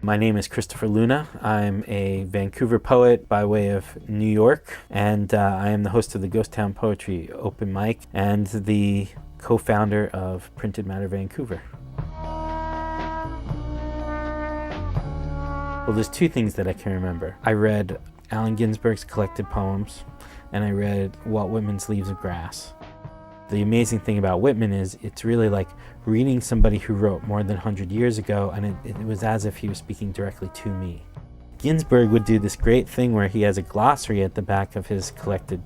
My name is Christopher Luna. I'm a Vancouver poet by way of New York, and I am the host of the Ghost Town Poetry Open Mic and the co-founder of Printed Matter Vancouver. Well, there's two things that I can remember. I read Allen Ginsberg's collected poems, and I read Walt Whitman's Leaves of Grass. The amazing thing about Whitman is it's really like reading somebody who wrote more than 100 years ago, and it was as if he was speaking directly to me. Ginsberg would do this great thing where he has a glossary at the back of his collected,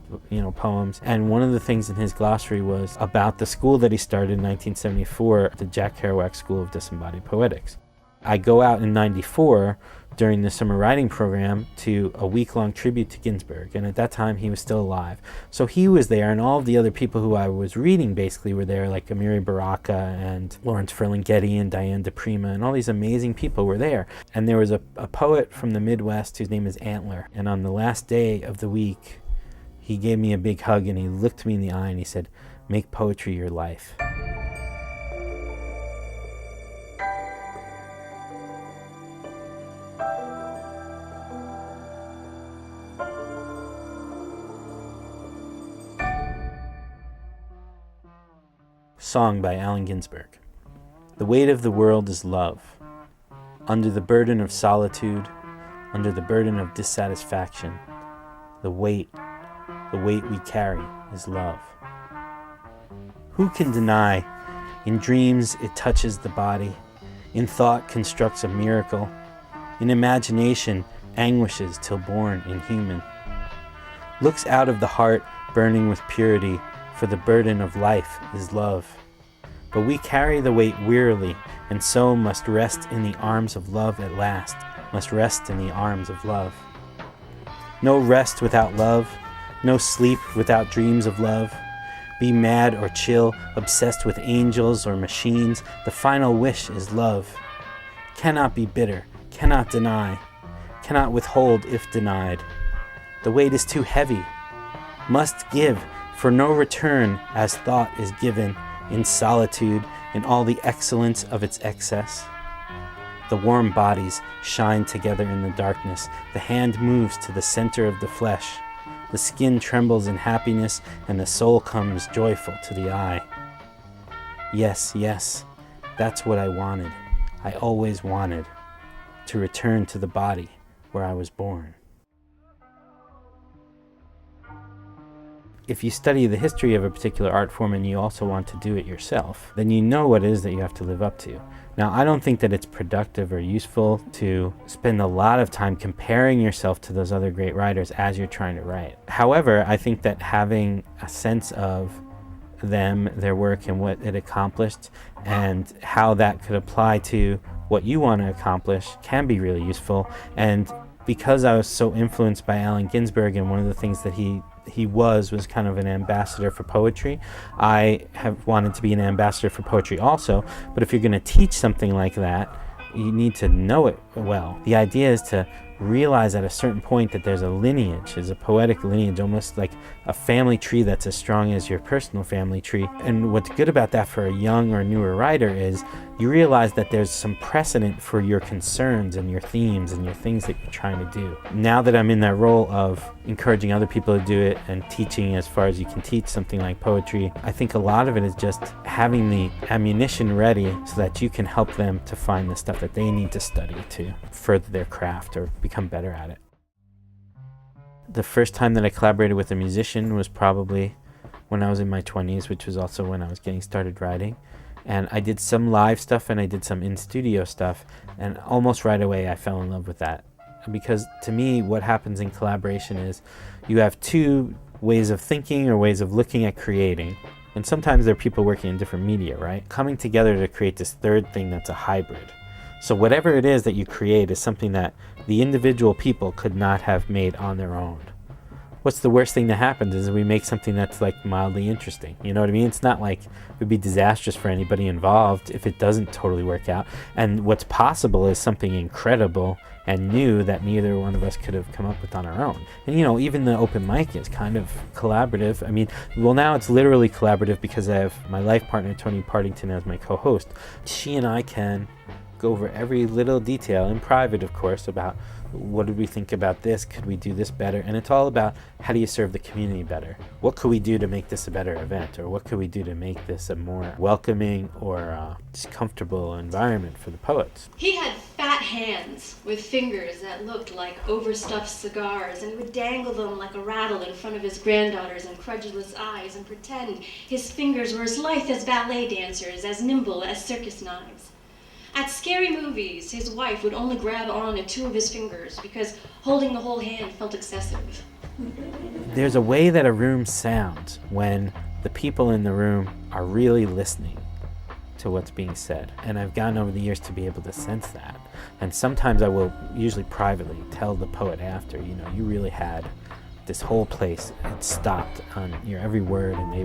poems, and one of the things in his glossary was about the school that he started in 1974, the Jack Kerouac School of Disembodied Poetics. I go out in 94 during the summer writing program to a week-long tribute to Ginsberg, and at that time he was still alive. So he was there, and all of the other people who I was reading basically were there, like Amiri Baraka and Lawrence Ferlinghetti and Diane DePrima, and all these amazing people were there. And there was a poet from the Midwest whose name is Antler, and on the last day of the week, he gave me a big hug and he looked me in the eye and he said, "Make poetry your life." Song by Allen Ginsberg. The weight of the world is love. Under the burden of solitude, under the burden of dissatisfaction, the weight we carry is love. Who can deny? In dreams it touches the body, in thought constructs a miracle, in imagination anguishes till born inhuman. Looks out of the heart burning with purity, for the burden of life is love. But we carry the weight wearily, and so must rest in the arms of love at last, must rest in the arms of love. No rest without love, no sleep without dreams of love. Be mad or chill, obsessed with angels or machines, the final wish is love. Cannot be bitter, cannot deny, cannot withhold if denied. The weight is too heavy, must give, for no return as thought is given in solitude in all the excellence of its excess. The warm bodies shine together in the darkness. The hand moves to the center of the flesh. The skin trembles in happiness and the soul comes joyful to the eye. Yes, yes, that's what I wanted. I always wanted to return to the body where I was born. If you study the history of a particular art form and you also want to do it yourself, then you know what it is that you have to live up to. Now, I don't think that it's productive or useful to spend a lot of time comparing yourself to those other great writers as you're trying to write. However, I think that having a sense of them, their work, and what it accomplished, and how that could apply to what you want to accomplish can be really useful. And because I was so influenced by Allen Ginsberg, and one of the things that he was kind of an ambassador for poetry, I have wanted to be an ambassador for poetry also. But if you're going to teach something like that, you need to know it well. The idea is to realize at a certain point that there's a lineage, there's a poetic lineage, almost like a family tree that's as strong as your personal family tree. And what's good about that for a young or newer writer is you realize that there's some precedent for your concerns and your themes and your things that you're trying to do. Now that I'm in that role of encouraging other people to do it and teaching as far as you can teach something like poetry, I think a lot of it is just having the ammunition ready so that you can help them to find the stuff that they need to study to further their craft or become better at it. The first time that I collaborated with a musician was probably when I was in my 20s, which was also when I was getting started writing. And I did some live stuff and I did some in-studio stuff, and almost right away I fell in love with that. Because to me, what happens in collaboration is you have two ways of thinking or ways of looking at creating. And sometimes there are people working in different media, right? Coming together to create this third thing that's a hybrid. So whatever it is that you create is something that the individual people could not have made on their own. What's the worst thing that happens is we make something that's like mildly interesting. You know what I mean? It's not like it would be disastrous for anybody involved if it doesn't totally work out. And what's possible is something incredible and new that neither one of us could have come up with on our own. And even the open mic is kind of collaborative. I mean, well, now it's literally collaborative because I have my life partner, Tony Partington, as my co-host. She and I can go over every little detail in private, of course, about what did we think about this, could we do this better, and it's all about how do you serve the community better, what could we do to make this a better event, or what could we do to make this a more welcoming or just comfortable environment for the poets. He had fat hands with fingers that looked like overstuffed cigars, and he would dangle them like a rattle in front of his granddaughters and credulous eyes and pretend his fingers were as lithe as ballet dancers, as nimble as circus knives. At scary movies, his wife would only grab on to 2 of his fingers because holding the whole hand felt excessive. There's a way that a room sounds when the people in the room are really listening to what's being said. And I've gotten over the years to be able to sense that. And sometimes I will, usually privately, tell the poet after, you really had this whole place, it stopped on your every word, and they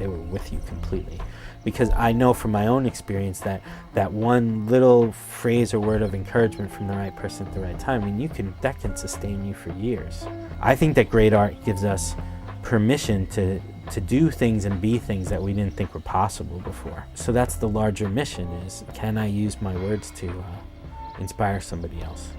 were with you completely. Because I know from my own experience that one little phrase or word of encouragement from the right person at the right time, that can sustain you for years. I think that great art gives us permission to do things and be things that we didn't think were possible before. So that's the larger mission, is can I use my words to inspire somebody else?